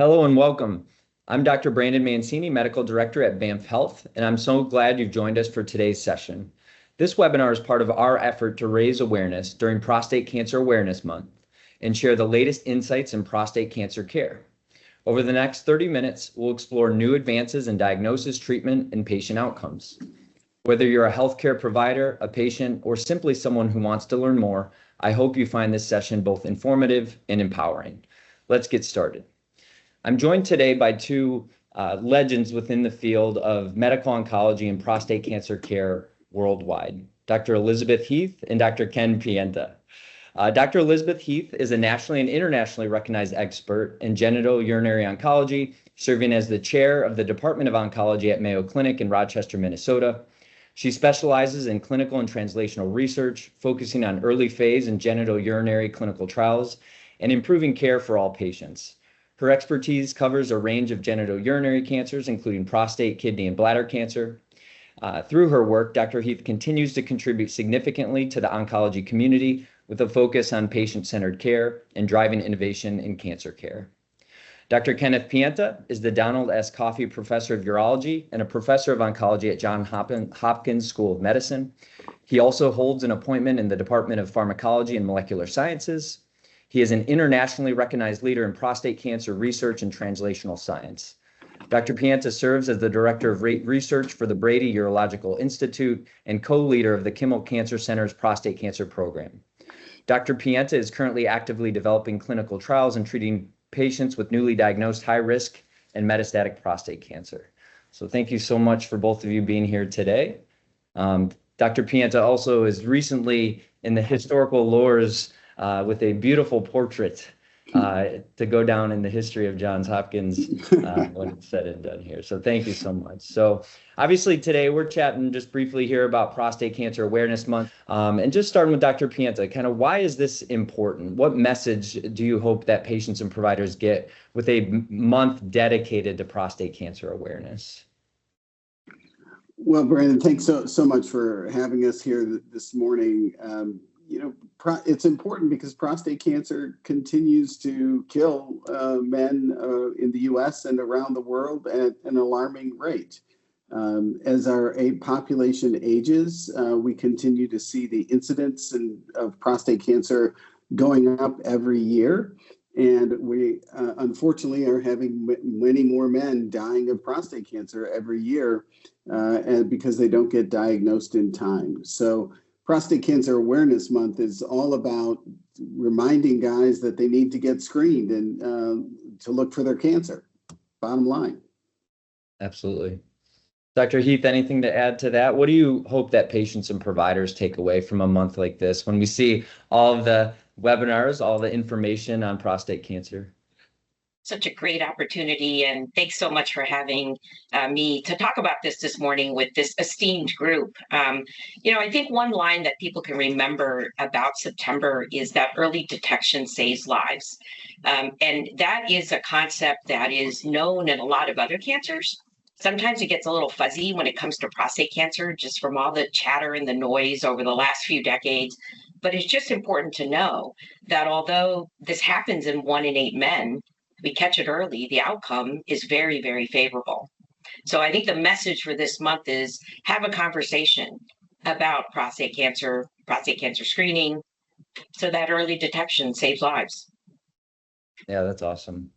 Hello and welcome. I'm Dr. Brandon Mancini, Medical Director at BAMF Health, and I'm so glad you've joined us for today's session. This webinar is part of our effort to raise awareness during Prostate Cancer Awareness Month and share the latest insights in prostate cancer care. Over the next 30 minutes, we'll explore new advances in diagnosis, treatment, and patient outcomes. Whether you're a healthcare provider, a patient, or simply someone who wants to learn more, I hope you find this session both informative and empowering. Let's get started. I'm joined today by two legends within the field of medical oncology and prostate cancer care worldwide, Dr. Elisabeth Heath and Dr. Ken Pienta. Dr. Elisabeth Heath is a nationally and internationally recognized expert in genitourinary oncology, serving as the chair of the Department of Oncology at Mayo Clinic in Rochester, Minnesota. She specializes in clinical and translational research, focusing on early phase and genitourinary clinical trials and improving care for all patients. Her expertise covers a range of genitourinary cancers, including prostate, kidney, and bladder cancer. Through her work, Dr. Heath continues to contribute significantly to the oncology community with a focus on patient-centered care and driving innovation in cancer care. Dr. Kenneth Pienta is the Donald S. Coffey Professor of Urology and a Professor of Oncology at Johns Hopkins School of Medicine. He also holds an appointment in the Department of Pharmacology and Molecular Sciences. He is an internationally recognized leader in prostate cancer research and translational science. Dr. Pienta serves as the Director of Research for the Brady Urological Institute and co-leader of the Kimmel Cancer Center's prostate cancer program. Dr. Pienta is currently actively developing clinical trials and treating patients with newly diagnosed high-risk and metastatic prostate cancer. So thank you so much for both of you being here today. Dr. Pienta also is recently in the historical lores with a beautiful portrait to go down in the history of Johns Hopkins when it's said and done here. So thank you so much. So obviously today we're chatting just briefly here about Prostate Cancer Awareness Month. And just starting with Dr. Pienta, kind of why is this important? What message do you hope that patients and providers get with a month dedicated to prostate cancer awareness? Well, Brandon, thanks so much for having us here this morning. It's important because prostate cancer continues to kill men in the U.S. and around the world at an alarming rate. As our population ages, we continue to see the incidence of prostate cancer going up every year. And we unfortunately are having many more men dying of prostate cancer every year because they don't get diagnosed in time. So Prostate Cancer Awareness Month is all about reminding guys that they need to get screened and to look for their cancer. Bottom line. Absolutely. Dr. Heath, anything to add to that? What do you hope that patients and providers take away from a month like this when we see all of the webinars, all the information on prostate cancer? Such a great opportunity, and thanks so much for having me to talk about this morning with this esteemed group. I think one line that people can remember about September is that early detection saves lives. And that is a concept that is known in a lot of other cancers. Sometimes it gets a little fuzzy when it comes to prostate cancer, just from all the chatter and the noise over the last few decades. But it's just important to know that although this happens in 1 in 8 men, we catch it early, the outcome is very, very favorable. So I think the message for this month is have a conversation about prostate cancer screening, so that early detection saves lives. Yeah, that's awesome.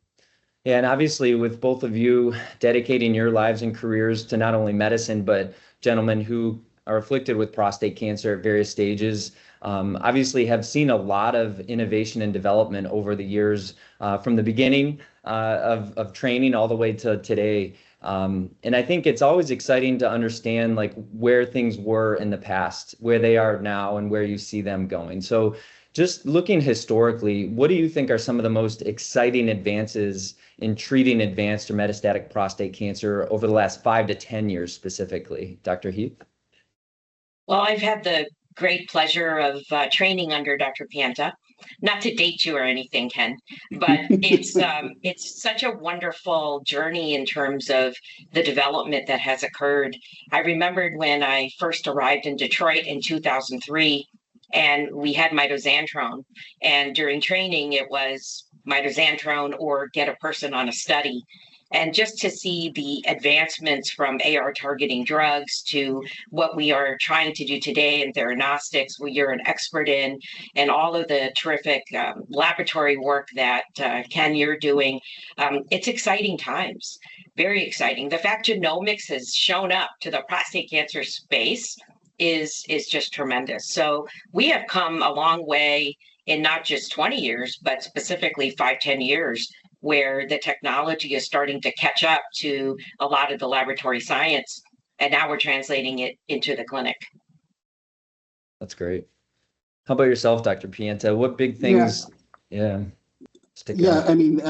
Yeah, and obviously with both of you dedicating your lives and careers to not only medicine, but gentlemen who are afflicted with prostate cancer at various stages, obviously have seen a lot of innovation and development over the years, from the beginning of training all the way to today. And I think it's always exciting to understand like where things were in the past, where they are now, and where you see them going. So just looking historically, what do you think are some of the most exciting advances in treating advanced or metastatic prostate cancer over the last 5 to 10 years specifically? Dr. Heath? Well, I've had the great pleasure of training under Dr. Pienta. Not to date you or anything, Ken, but it's such a wonderful journey in terms of the development that has occurred. I remembered when I first arrived in Detroit in 2003, and we had mitoxantrone. And during training, it was mitoxantrone or get a person on a study. And just to see the advancements from AR targeting drugs to what we are trying to do today in theranostics, what you're an expert in, and all of the terrific laboratory work that Ken, you're doing, it's exciting times, very exciting. The fact genomics has shown up to the prostate cancer space is just tremendous. So we have come a long way in not just 20 years, but specifically 5-10 years, where the technology is starting to catch up to a lot of the laboratory science. And now we're translating it into the clinic. That's great. How about yourself, Dr. Pienta? What big things, stick out? I mean,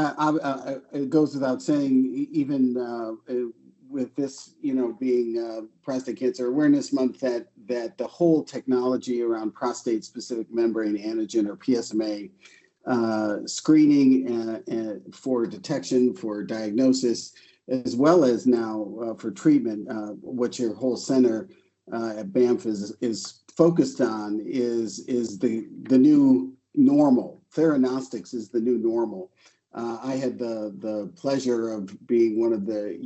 it goes without saying, even with this, being Prostate Cancer Awareness Month, that the whole technology around prostate-specific membrane antigen, or PSMA, screening for detection, for diagnosis, as well as now for treatment, what your whole center at BAMF is focused on is the new normal. Theranostics is the new normal. I had the pleasure of being one of the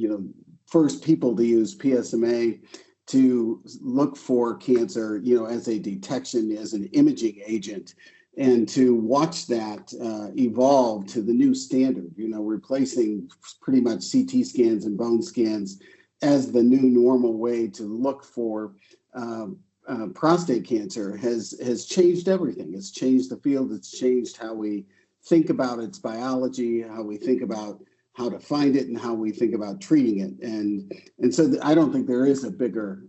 first people to use PSMA to look for cancer, as a detection, as an imaging agent, and to watch that evolve to the new standard, replacing pretty much CT scans and bone scans as the new normal way to look for prostate cancer has changed everything. It's changed the field. It's changed how we think about its biology, how we think about how to find it, and how we think about treating it. And so I don't think there is a bigger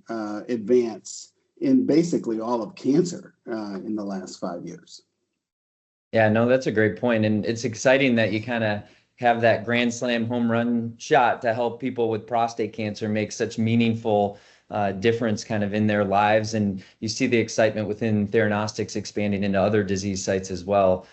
advance in basically all of cancer in the last 5 years. Yeah, no, that's a great point. And it's exciting that you kind of have that grand slam home run shot to help people with prostate cancer make such meaningful difference kind of in their lives. And you see the excitement within theranostics expanding into other disease sites as well,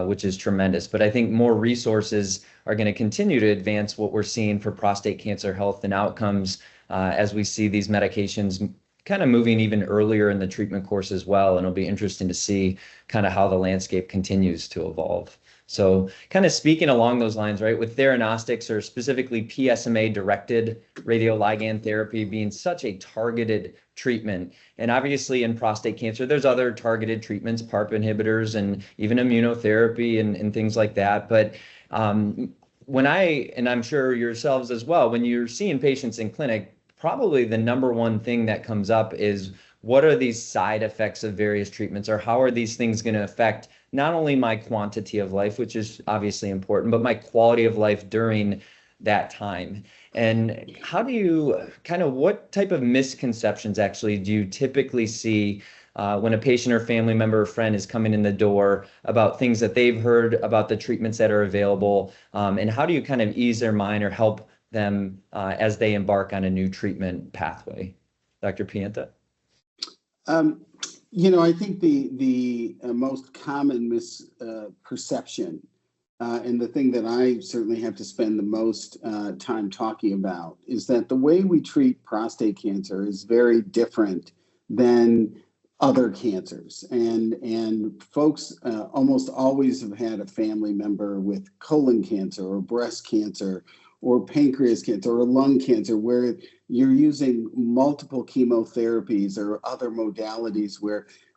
which is tremendous. But I think more resources are going to continue to advance what we're seeing for prostate cancer health and outcomes as we see these medications kind of moving even earlier in the treatment course as well. And it'll be interesting to see kind of how the landscape continues to evolve. So kind of speaking along those lines, right, with theranostics, or specifically PSMA-directed radioligand therapy being such a targeted treatment, and obviously in prostate cancer, there's other targeted treatments, PARP inhibitors, and even immunotherapy and things like that. But when and I'm sure yourselves as well, when you're seeing patients in clinic, probably the number one thing that comes up is, what are these side effects of various treatments, or how are these things going to affect not only my quantity of life, which is obviously important, but my quality of life during that time? And how do you what type of misconceptions actually do you typically see when a patient or family member or friend is coming in the door about things that they've heard about the treatments that are available? And how do you kind of ease their mind or help them as they embark on a new treatment pathway? Dr. Pienta? I think the most common misperception, and the thing that I certainly have to spend the most time talking about, is that the way we treat prostate cancer is very different than other cancers. And folks almost always have had a family member with colon cancer or breast cancer or pancreas cancer or lung cancer, where you're using multiple chemotherapies or other modalities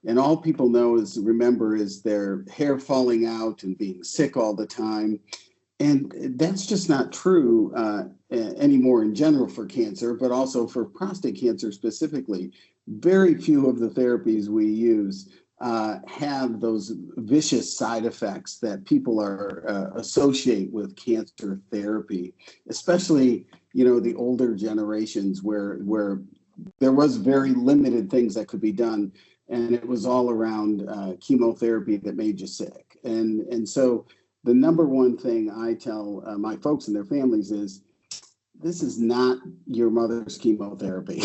and all people remember is their hair falling out and being sick all the time. And that's just not true anymore in general for cancer, but also for prostate cancer specifically. Very few of the therapies we use have those vicious side effects that people associate with cancer therapy, especially the older generations where there was very limited things that could be done, and it was all around chemotherapy that made you sick. And so the number one thing I tell my folks and their families is, this is not your mother's chemotherapy,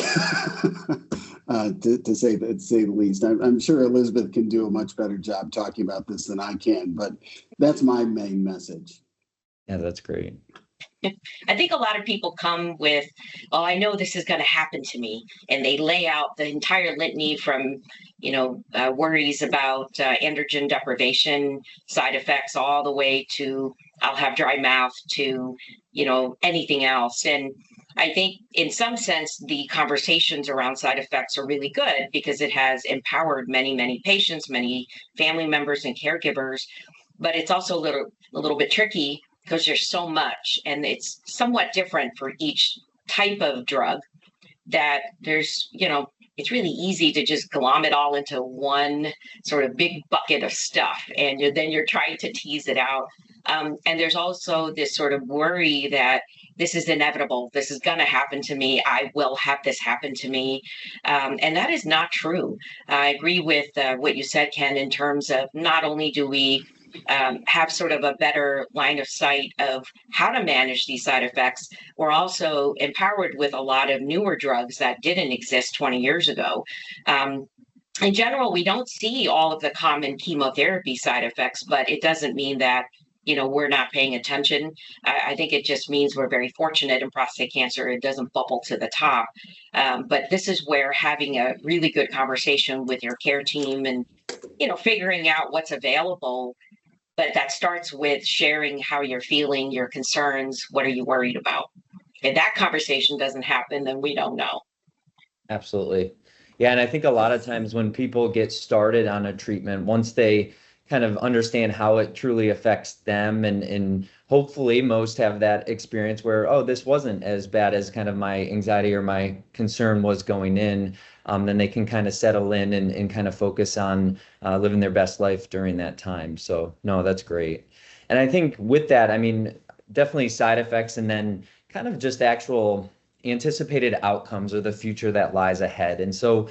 to say the least. I'm sure Elisabeth can do a much better job talking about this than I can, but that's my main message. Yeah, that's great. I think a lot of people come with, oh, I know this is going to happen to me. And they lay out the entire litany from, worries about androgen deprivation side effects all the way to I'll have dry mouth to, anything else. And I think in some sense, the conversations around side effects are really good because it has empowered many, many patients, many family members and caregivers. But it's also a little bit tricky because there's so much and it's somewhat different for each type of drug that there's, it's really easy to just glom it all into one sort of big bucket of stuff. And then you're trying to tease it out. And there's also this sort of worry that this is inevitable. This is going to happen to me. I will have this happen to me. And that is not true. I agree with what you said, Ken, in terms of not only do we have sort of a better line of sight of how to manage these side effects, we're also empowered with a lot of newer drugs that didn't exist 20 years ago. In general, we don't see all of the common chemotherapy side effects, but it doesn't mean that we're not paying attention. I think it just means we're very fortunate in prostate cancer. It doesn't bubble to the top. But this is where having a really good conversation with your care team and, figuring out what's available. But that starts with sharing how you're feeling, your concerns, what are you worried about? If that conversation doesn't happen, then we don't know. Absolutely. Yeah, and I think a lot of times when people get started on a treatment, once they kind of understand how it truly affects them, and hopefully most have that experience where, oh, this wasn't as bad as kind of my anxiety or my concern was going in, then they can kind of settle in and kind of focus on living their best life during that time. So no, that's great. And I think with that, I mean, definitely side effects and then kind of just actual anticipated outcomes or the future that lies ahead. And so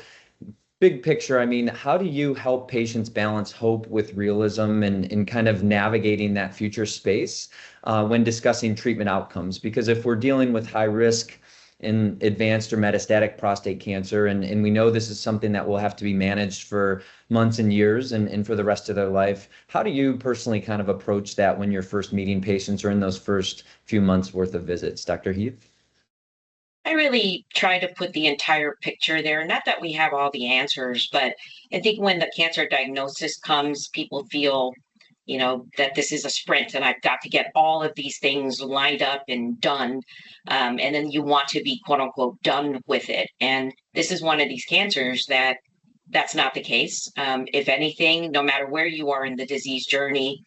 big picture, I mean, how do you help patients balance hope with realism and kind of navigating that future space when discussing treatment outcomes? Because if we're dealing with high risk in advanced or metastatic prostate cancer, and we know this is something that will have to be managed for months and years and for the rest of their life, how do you personally kind of approach that when you're first meeting patients or in those first few months worth of visits? Dr. Heath? I really try to put the entire picture there. Not that we have all the answers, but I think when the cancer diagnosis comes, people feel, that this is a sprint and I've got to get all of these things lined up and done. And then you want to be, quote unquote, done with it. And this is one of these cancers that's not the case. If anything, no matter where you are in the disease journey,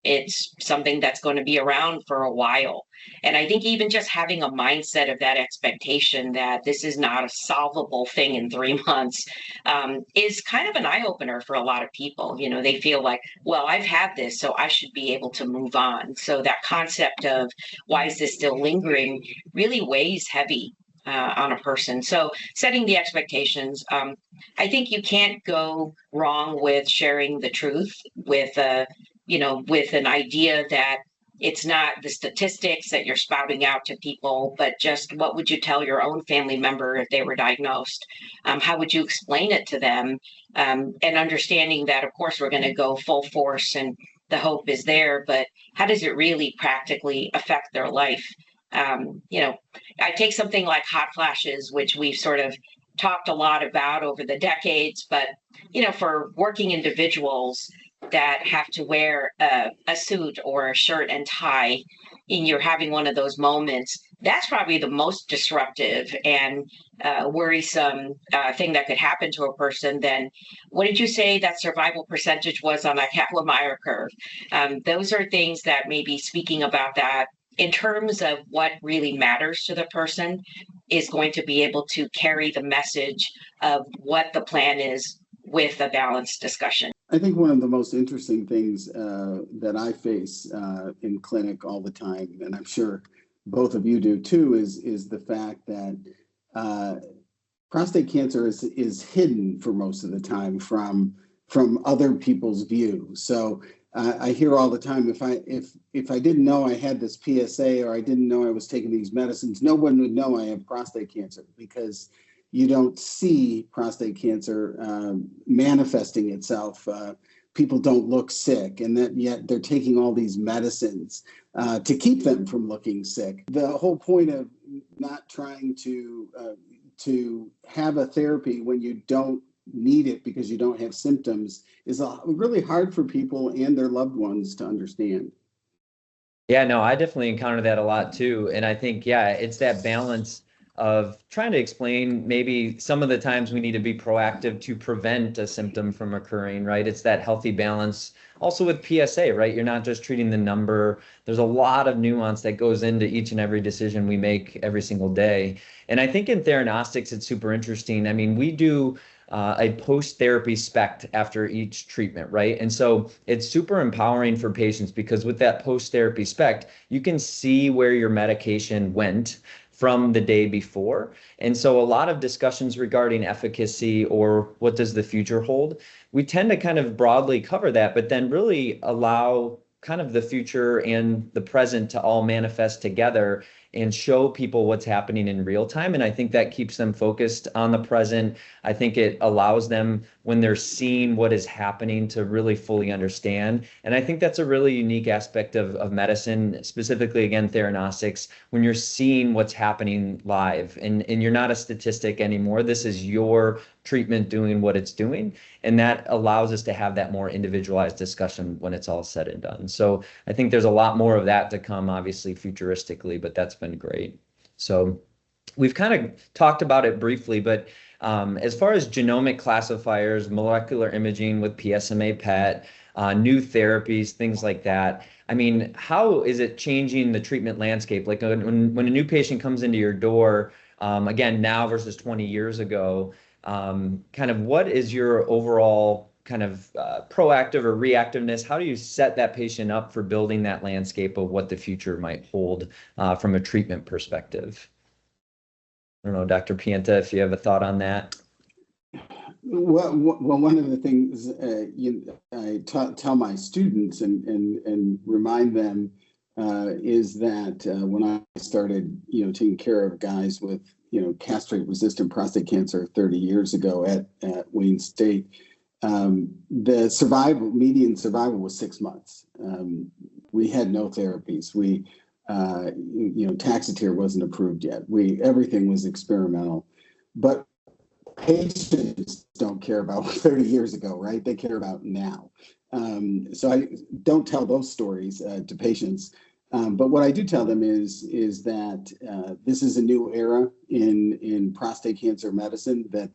it's something that's going to be around for a while. And I think even just having a mindset of that expectation that this is not a solvable thing in 3 months is kind of an eye opener for a lot of people. They feel like, well, I've had this, so I should be able to move on. So that concept of why is this still lingering really weighs heavy on a person. So setting the expectations, I think you can't go wrong with sharing the truth with with an idea that it's not the statistics that you're spouting out to people, but just what would you tell your own family member if they were diagnosed? How would you explain it to them? And understanding that, of course, we're going to go full force and the hope is there, but how does it really practically affect their life? I take something like hot flashes, which we've sort of talked a lot about over the decades, but, for working individuals that have to wear a suit or a shirt and tie, and you're having one of those moments, that's probably the most disruptive and worrisome thing that could happen to a person. Then what did you say that survival percentage was on a Kaplan-Meier curve? Those are things that maybe speaking about that in terms of what really matters to the person is going to be able to carry the message of what the plan is with a balanced discussion. I think one of the most interesting things that I face in clinic all the time, and I'm sure both of you do too, is the fact that prostate cancer is hidden for most of the time from other people's view. So I hear all the time, if I didn't know I had this PSA or I didn't know I was taking these medicines, no one would know I have prostate cancer because you don't see prostate cancer manifesting itself people don't look sick, and that yet they're taking all these medicines to keep them from looking sick. The whole point of not trying to have a therapy when you don't need it because you don't have symptoms is really hard for people and their loved ones to understand. Yeah, no, I definitely encounter that a lot too. And I think, yeah, it's that balance of trying to explain maybe some of the times we need to be proactive to prevent a symptom from occurring, right? It's that healthy balance. Also with PSA, right? You're not just treating the number. There's a lot of nuance that goes into each and every decision we make every single day. And I think in theranostics, it's super interesting. I mean, we do a post-therapy SPECT after each treatment, right? And so it's super empowering for patients because with that post-therapy SPECT, you can see where your medication went from the day before. And so a lot of discussions regarding efficacy or what does the future hold, we tend to kind of broadly cover that, but then really allow kind of the future and the present to all manifest together and show people what's happening in real time. And I think that keeps them focused on the present. I think it allows them, when they're seeing what is happening, to really fully understand. And I think that's a really unique aspect of medicine, specifically, again, theranostics, when you're seeing what's happening live and you're not a statistic anymore. This is your treatment doing what it's doing. And that allows us to have that more individualized discussion when it's all said and done. So I think there's a lot more of that to come, obviously, futuristically, but that's been great. So we've kind of talked about it briefly, but as far as genomic classifiers, molecular imaging with PSMA PET, new therapies, things like that, I mean, how is it changing the treatment landscape? Like when a new patient comes into your door, again, now versus 20 years ago, kind of what is your overall kind of proactive or reactiveness? How do you set that patient up for building that landscape of what the future might hold from a treatment perspective? I don't know, Dr. Pienta, if you have a thought on that. Well, one of the things I tell my students and remind them is that when I started, taking care of guys with, castrate-resistant prostate cancer 30 years ago at Wayne State, the median survival was 6 months. We had no therapies. Taxotere wasn't approved yet. Everything was experimental, but patients don't care about 30 years ago, right? They care about now. So I don't tell those stories to patients. But what I do tell them is that this is a new era in prostate cancer medicine. That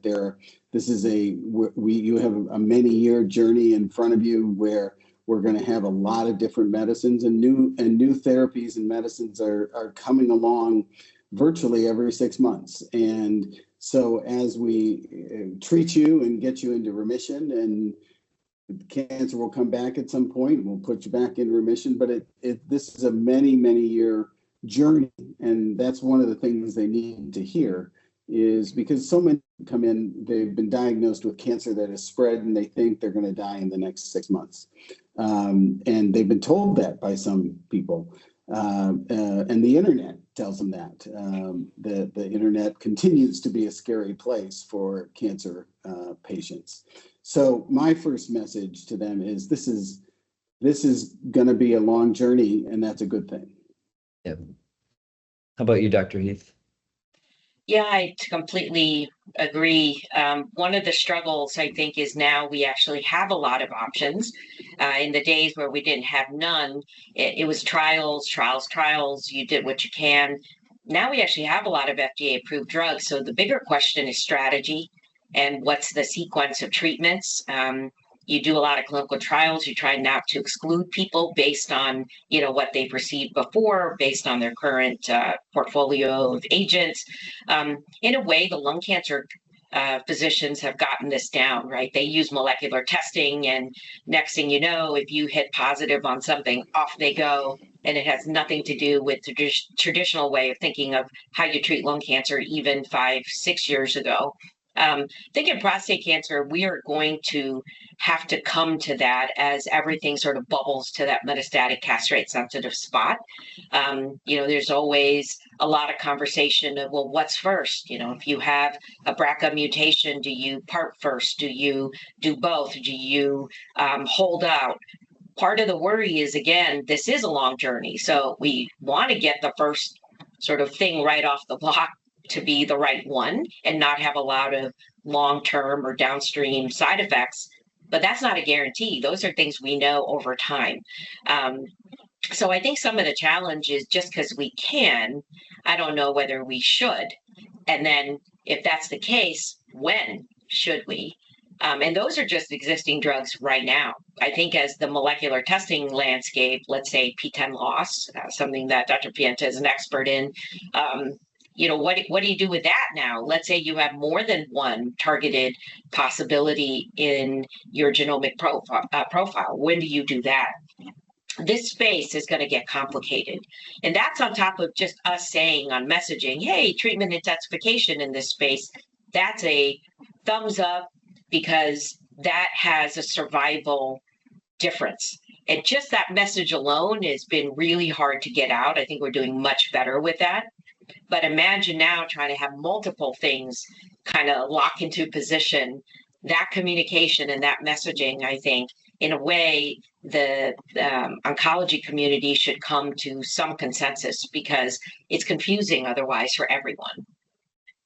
you have a many-year journey in front of you where we're going to have a lot of different medicines and new therapies and medicines are coming along virtually every 6 months. And so as we treat you and get you into remission, and cancer will come back at some point, we'll put you back in remission, but this is a many year journey. And that's one of the things they need to hear, is because so many come in, they've been diagnosed with cancer that has spread and they think they're going to die in the next 6 months. And they've been told that by some people. And the internet tells them that. The internet continues to be a scary place for cancer patients. So my first message to them is this is going to be a long journey, and that's a good thing. Yeah. How about you, Dr. Heath? Yeah, I completely agree. One of the struggles, I think, is now we actually have a lot of options. In the days where we didn't have none, it was trials. You did what you can. Now we actually have a lot of FDA-approved drugs. So the bigger question is strategy and what's the sequence of treatments. You do a lot of clinical trials. You try not to exclude people based on, what they've received before, based on their current portfolio of agents. In a way, the lung cancer physicians have gotten this down, right? They use molecular testing, and next thing you know, if you hit positive on something, off they go. And it has nothing to do with the traditional way of thinking of how you treat lung cancer even 5-6 years ago. I think in prostate cancer, we are going to have to come to that as everything sort of bubbles to that metastatic castrate-sensitive spot. There's always a lot of conversation of, well, what's first? If you have a BRCA mutation, do you part first? Do you do both? Do you hold out? Part of the worry is, again, this is a long journey. So we want to get the first sort of thing right off the block to be the right one and not have a lot of long-term or downstream side effects. But that's not a guarantee. Those are things we know over time. So I think some of the challenge is just because we can, I don't know whether we should. And then if that's the case, when should we? And those are just existing drugs right now. I think as the molecular testing landscape, let's say PTEN loss, something that Dr. Pienta is an expert in, what do you do with that now? Let's say you have more than one targeted possibility in your genomic profile. When do you do that? This space is going to get complicated. And that's on top of just us saying on messaging, hey, treatment intensification in this space, that's a thumbs up because that has a survival difference. And just that message alone has been really hard to get out. I think we're doing much better with that. But imagine now trying to have multiple things kind of lock into position. That communication and that messaging, I think, in a way, the oncology community should come to some consensus because it's confusing otherwise for everyone.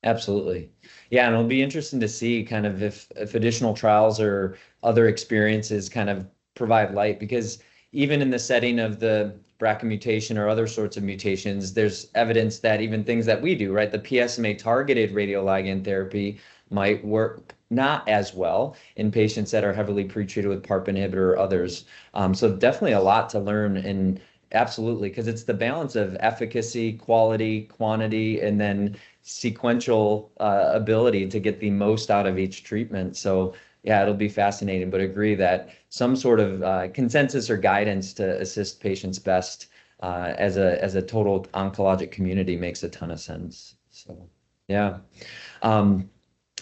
Absolutely. Yeah, and it'll be interesting to see kind of if additional trials or other experiences kind of provide light, because even in the setting of the BRCA mutation or other sorts of mutations, there's evidence that even things that we do, right, the PSMA targeted radioligand therapy might work not as well in patients that are heavily pretreated with PARP inhibitor or others. So definitely a lot to learn, and absolutely, because it's the balance of efficacy, quality, quantity, and then sequential ability to get the most out of each treatment. So yeah, it'll be fascinating, but agree that some sort of consensus or guidance to assist patients best as a total oncologic community makes a ton of sense. So yeah.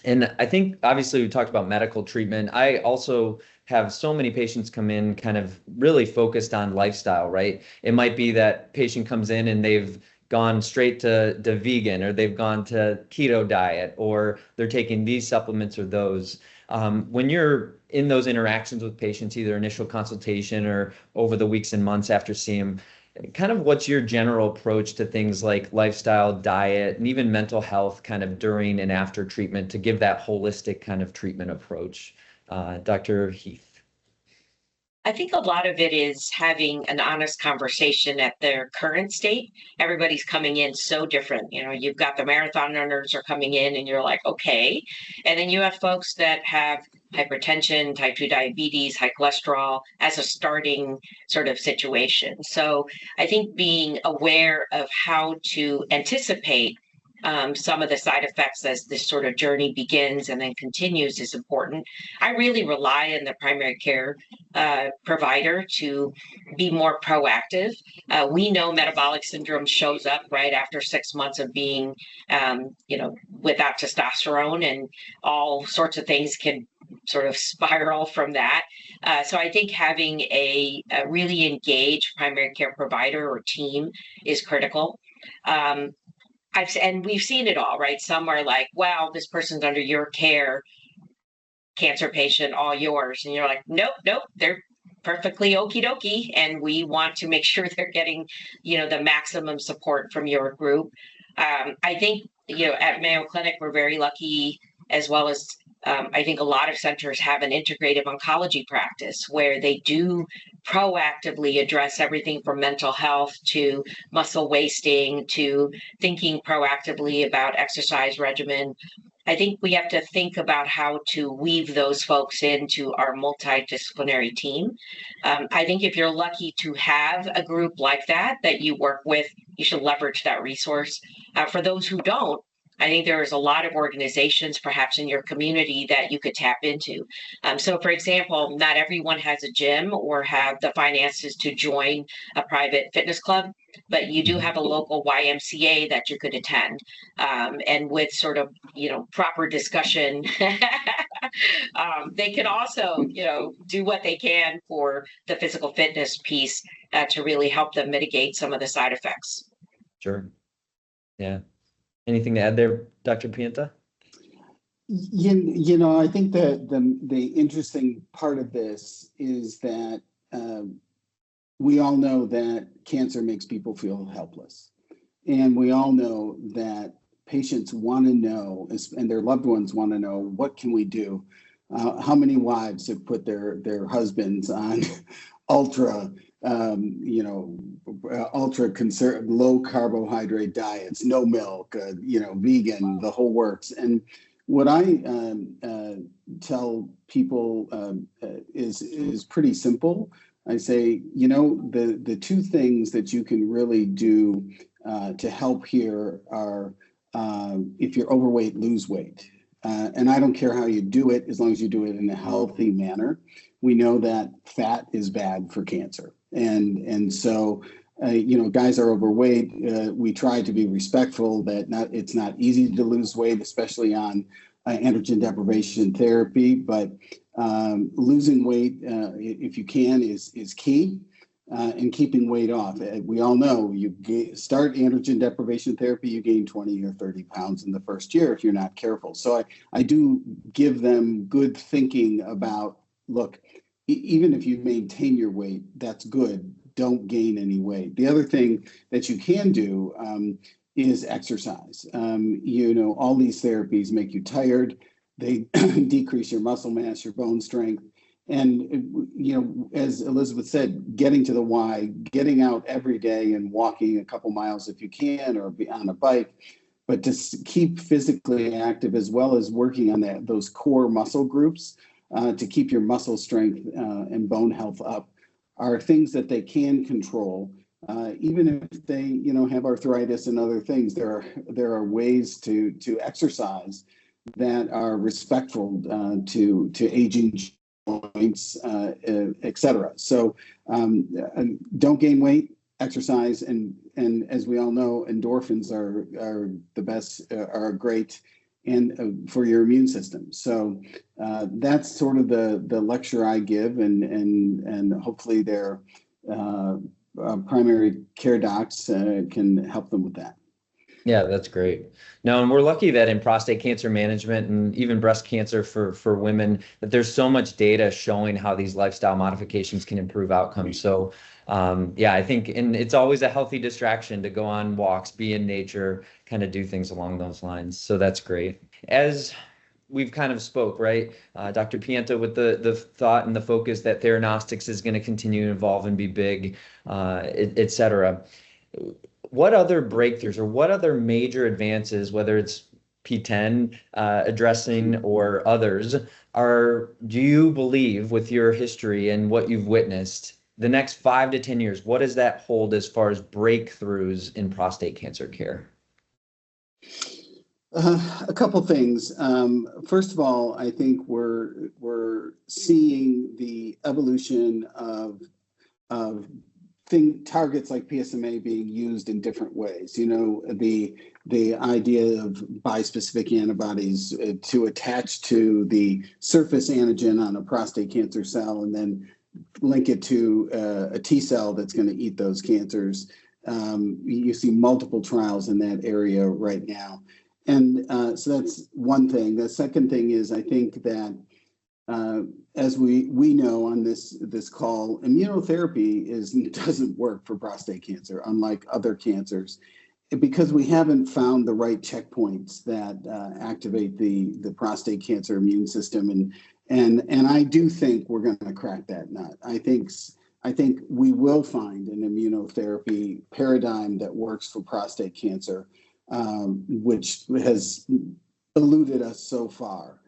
And I think obviously we talked about medical treatment. I also have so many patients come in kind of really focused on lifestyle, right? It might be that patient comes in and they've gone straight to vegan, or they've gone to keto diet, or they're taking these supplements or those. When you're in those interactions with patients, either initial consultation or over the weeks and months after seeing them, kind of what's your general approach to things like lifestyle, diet, and even mental health kind of during and after treatment to give that holistic kind of treatment approach? Dr. Heath. I think a lot of it is having an honest conversation at their current state. Everybody's coming in so different. You've got the marathon runners are coming in and you're like, okay. And then you have folks that have hypertension, type 2 diabetes, high cholesterol as a starting sort of situation. So I think being aware of how to anticipate some of the side effects as this sort of journey begins and then continues is important. I really rely on the primary care provider to be more proactive. We know metabolic syndrome shows up right after 6 months of being, without testosterone, and all sorts of things can sort of spiral from that. So I think having a really engaged primary care provider or team is critical. And we've seen it all, right? Some are like, wow, this person's under your care, cancer patient, all yours. And you're like, nope, they're perfectly okie dokie. And we want to make sure they're getting, the maximum support from your group. I think, at Mayo Clinic, we're very lucky, as well as I think a lot of centers have an integrative oncology practice where they do proactively address everything from mental health to muscle wasting to thinking proactively about exercise regimen. I think we have to think about how to weave those folks into our multidisciplinary team. I think if you're lucky to have a group like that you work with, you should leverage that resource. For those who don't, I think there's a lot of organizations, perhaps in your community, that you could tap into. So, for example, not everyone has a gym or have the finances to join a private fitness club, but you do have a local YMCA that you could attend, and with sort of proper discussion, they can also do what they can for the physical fitness piece to really help them mitigate some of the side effects. Sure. Yeah. Anything to add there, Dr. Pienta? I think that the interesting part of this is that we all know that cancer makes people feel helpless. And we all know that patients want to know, and their loved ones want to know, what can we do? How many wives have put their husbands on ultra low carbohydrate diets, no milk, vegan, the whole works. And what I tell people is pretty simple. I say, the two things that you can really do to help here are, if you're overweight, lose weight. And I don't care how you do it, as long as you do it in a healthy manner. We know that fat is bad for cancer. And so, guys are overweight. We try to be respectful that it's not easy to lose weight, especially on androgen deprivation therapy, but losing weight, if you can, is key. And keeping weight off. We all know start androgen deprivation therapy, you gain 20 or 30 pounds in the first year if you're not careful. So I do give them good thinking about, look, even if you maintain your weight, that's good. Don't gain any weight. The other thing that you can do is exercise. All these therapies make you tired. They decrease your muscle mass, your bone strength. And, as Elisabeth said, getting to the why, getting out every day and walking a couple miles if you can, or be on a bike, but to keep physically active as well as working on those core muscle groups to keep your muscle strength and bone health up are things that they can control. Even if they, have arthritis and other things, there are ways to exercise that are respectful to aging points, etc. So don't gain weight, exercise, and as we all know, endorphins are the best, are great, and for your immune system. So that's sort of the lecture I give, and hopefully their primary care docs can help them with that. Yeah, that's great. No, and we're lucky that in prostate cancer management and even breast cancer for women, that there's so much data showing how these lifestyle modifications can improve outcomes. So yeah, I think, and it's always a healthy distraction to go on walks, be in nature, kind of do things along those lines. So that's great. As we've kind of spoke, right? Dr. Pienta with the thought and the focus that theranostics is going to continue to evolve and be big, et cetera. What other breakthroughs or what other major advances, whether it's P10 addressing or others, do you believe, with your history and what you've witnessed, the next 5 to 10 years, what does that hold as far as breakthroughs in prostate cancer care? A couple things. First of all, I think we're seeing the evolution of targets like PSMA being used in different ways. The idea of bispecific antibodies to attach to the surface antigen on a prostate cancer cell and then link it to a T cell that's going to eat those cancers. You see multiple trials in that area right now. And so that's one thing. The second thing is, I think that as we know on this call, immunotherapy doesn't work for prostate cancer, unlike other cancers, because we haven't found the right checkpoints that activate the prostate cancer immune system. And I do think we're going to crack that nut. I think we will find an immunotherapy paradigm that works for prostate cancer, which has eluded us so far.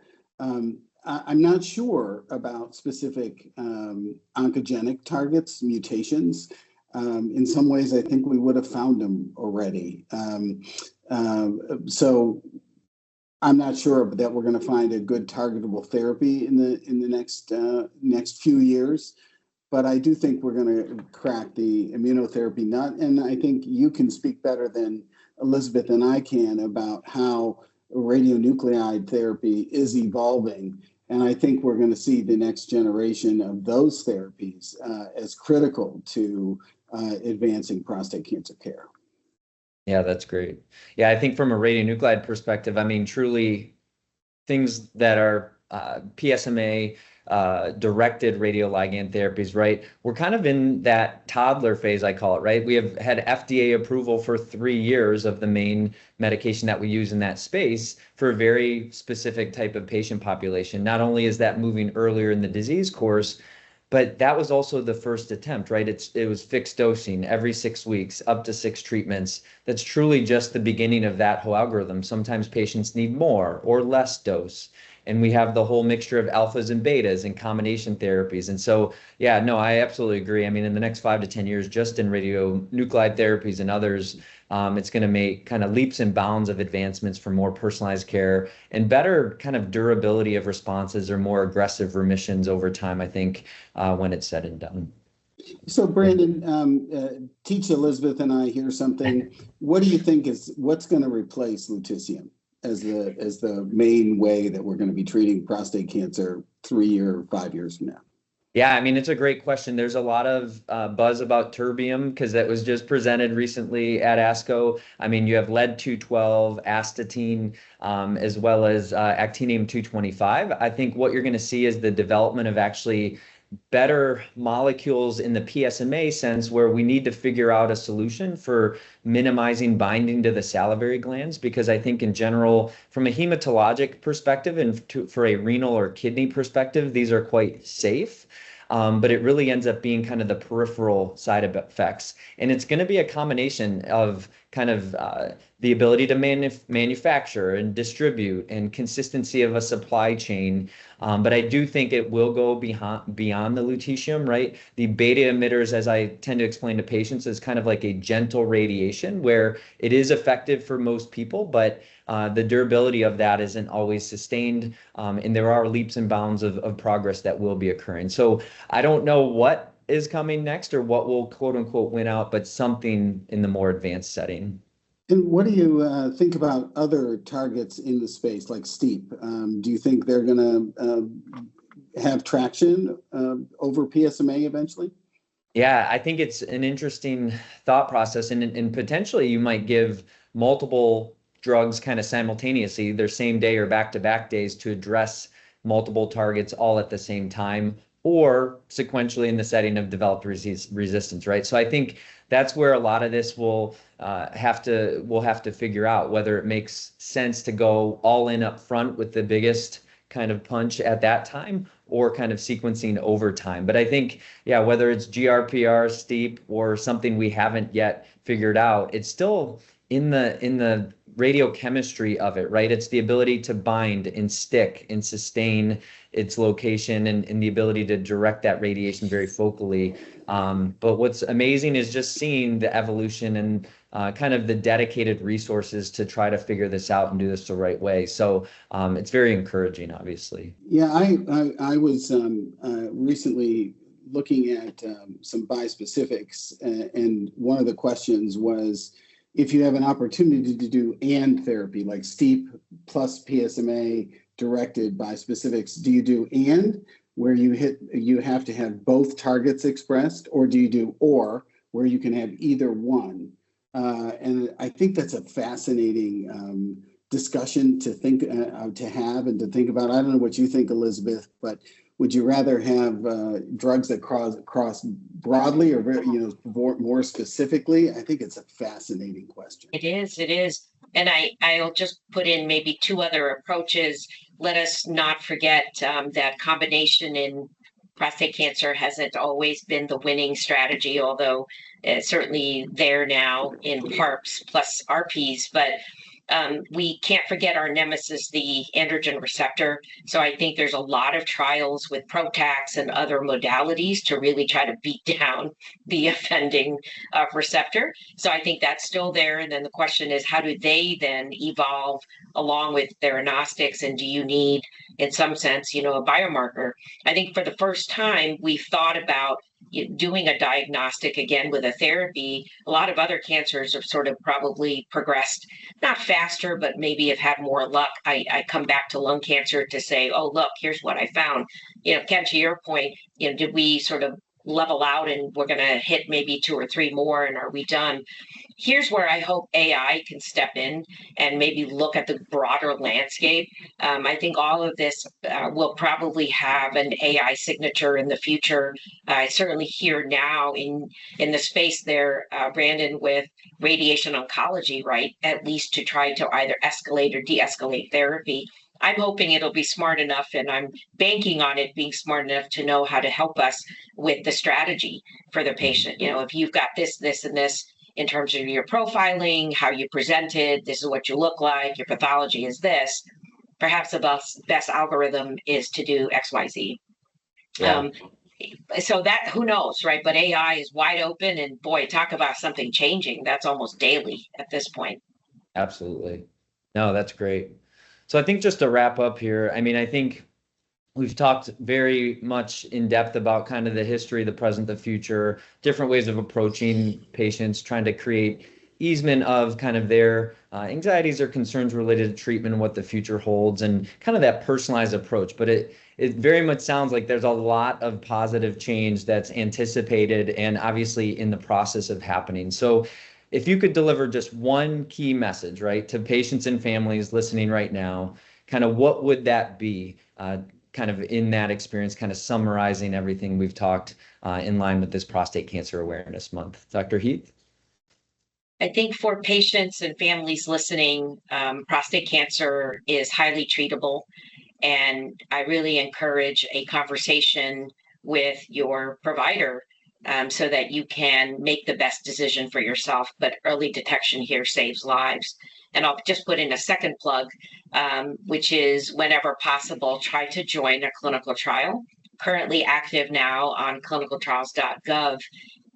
I'm not sure about specific oncogenic targets, mutations. In some ways, I think we would have found them already. So I'm not sure that we're going to find a good targetable therapy in the next few years, but I do think we're going to crack the immunotherapy nut. And I think you can speak better than Elisabeth and I can about how radionuclide therapy is evolving. And I think we're going to see the next generation of those therapies as critical to advancing prostate cancer care. Yeah, that's great. Yeah, I think from a radionuclide perspective, I mean, truly things that are PSMA directed radioligand therapies, right? We're kind of in that toddler phase, I call it, right? We have had FDA approval for 3 years of the main medication that we use in that space for a very specific type of patient population. Not only is that moving earlier in the disease course, but that was also the first attempt, right? It was fixed dosing every 6 weeks, up to 6 treatments. That's truly just the beginning of that whole algorithm. Sometimes patients need more or less dose. And we have the whole mixture of alphas and betas and combination therapies. And so, yeah, no, I absolutely agree. I mean, in the next 5 to 10 years, just in radionuclide therapies and others, it's going to make kind of leaps and bounds of advancements for more personalized care and better kind of durability of responses or more aggressive remissions over time, I think, when it's said and done. So Brandon, teach Elisabeth and I here something. What do you think what's going to replace lutetium as the main way that we're going to be treating prostate cancer 3 or 5 years from now? Yeah, I mean, it's a great question. There's a lot of buzz about terbium because that was just presented recently at ASCO. I mean, you have lead-212, astatine, as well as actinium-225. I think what you're going to see is the development of actually better molecules in the PSMA sense, where we need to figure out a solution for minimizing binding to the salivary glands, because I think in general, from a hematologic perspective and for a renal or kidney perspective, these are quite safe. But it really ends up being kind of the peripheral side effects. And it's going to be a combination of kind of the ability to manufacture and distribute and consistency of a supply chain. But I do think it will go beyond the lutetium, right? The beta emitters, as I tend to explain to patients, is kind of like a gentle radiation where it is effective for most people, but the durability of that isn't always sustained. And there are leaps and bounds of progress that will be occurring. So I don't know what is coming next or what will quote unquote win out, but something in the more advanced setting. And what do you think about other targets in the space like STEEP? Do you think they're going to have traction over PSMA eventually? Yeah, I think it's an interesting thought process, and potentially you might give multiple drugs kind of simultaneously, either same day or back-to-back days, to address multiple targets all at the same time, or sequentially in the setting of developed resistance, right? So I think that's where a lot of this we'll have to figure out whether it makes sense to go all in up front with the biggest kind of punch at that time, or kind of sequencing over time. But I think, yeah, whether it's GRPR, STEEP, or something we haven't yet figured out, it's still in the radiochemistry of it, right? It's the ability to bind and stick and sustain its location and the ability to direct that radiation very focally. But what's amazing is just seeing the evolution and kind of the dedicated resources to try to figure this out and do this the right way. So it's very encouraging, obviously. Yeah, I was recently looking at some bispecifics, and one of the questions was, if you have an opportunity to do AND therapy, like STEEP plus PSMA directed bispecifics, do you do AND, where you have to have both targets expressed, or do you do OR, where you can have either one? And I think that's a fascinating discussion to think to have and to think about. I don't know what you think, Elisabeth, but would you rather have drugs that cross broadly or very, more specifically? I think it's a fascinating question. It is. And I'll just put in maybe 2 other approaches. Let us not forget that combination in prostate cancer hasn't always been the winning strategy, although it's certainly there now in PARPs plus RPs. But We can't forget our nemesis, the androgen receptor. So I think there's a lot of trials with Protax and other modalities to really try to beat down the offending receptor. So I think that's still there. And then the question is, how do they then evolve along with theranostics? And do you need, in some sense, a biomarker? I think for the first time, we've thought about doing a diagnostic again with a therapy. A lot of other cancers have sort of probably progressed, not faster, but maybe have had more luck. I come back to lung cancer to say, oh, look, here's what I found. Ken, to your point, did we sort of level out and we're going to hit maybe 2 or 3 more and are we done? Here's where I hope AI can step in and maybe look at the broader landscape. I think all of this will probably have an AI signature in the future. I certainly hear now in the space there, Brandon, with radiation oncology, right? At least to try to either escalate or de-escalate therapy. I'm hoping it'll be smart enough, and I'm banking on it being smart enough to know how to help us with the strategy for the patient. If you've got this, this, and this in terms of your profiling, how you presented, this is what you look like, your pathology is this, perhaps the best algorithm is to do X, Y, Z. Yeah. So that, who knows, right? But AI is wide open, and boy, talk about something changing. That's almost daily at this point. Absolutely. No, that's great. So I think just to wrap up here, I mean, I think we've talked very much in depth about kind of the history, the present, the future, different ways of approaching patients, trying to create easement of kind of their anxieties or concerns related to treatment and what the future holds, and kind of that personalized approach. But it very much sounds like there's a lot of positive change that's anticipated and obviously in the process of happening. So if you could deliver just one key message, right, to patients and families listening right now, kind of what would that be? Kind of in that experience, kind of summarizing everything we've talked in line with this Prostate Cancer Awareness Month. Dr. Heath? I think for patients and families listening, prostate cancer is highly treatable. And I really encourage a conversation with your provider so that you can make the best decision for yourself. But early detection here saves lives. And I'll just put in a second plug, which is whenever possible, try to join a clinical trial. Currently active now on clinicaltrials.gov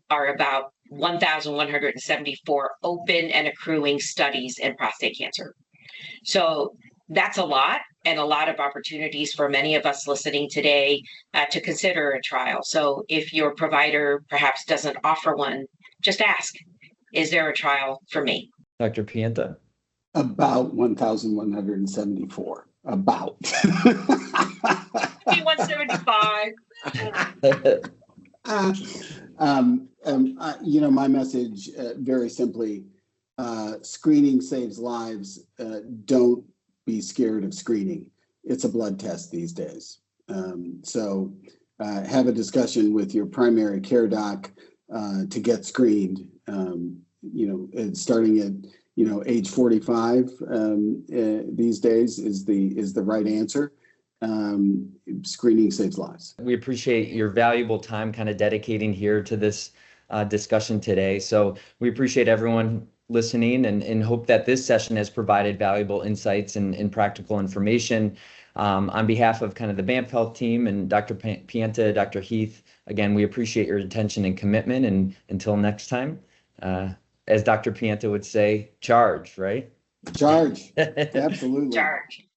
are about 1,174 open and accruing studies in prostate cancer. So that's a lot, and a lot of opportunities for many of us listening today to consider a trial. So if your provider perhaps doesn't offer one, just ask, is there a trial for me? Dr. Pienta? About 1,174. About. 175. My message, very simply, screening saves lives. Don't be scared of screening. It's a blood test these days. So have a discussion with your primary care doc to get screened. Starting at age 45 these days is the right answer. Screening saves lives. We appreciate your valuable time kind of dedicating here to this discussion today. So we appreciate everyone listening and hope that this session has provided valuable insights and practical information. On behalf of kind of the BAMF Health team and Dr. Pienta, Dr. Heath, again, we appreciate your attention and commitment. And until next time, as Dr. Pienta would say, charge, right? Charge. Absolutely. Charge.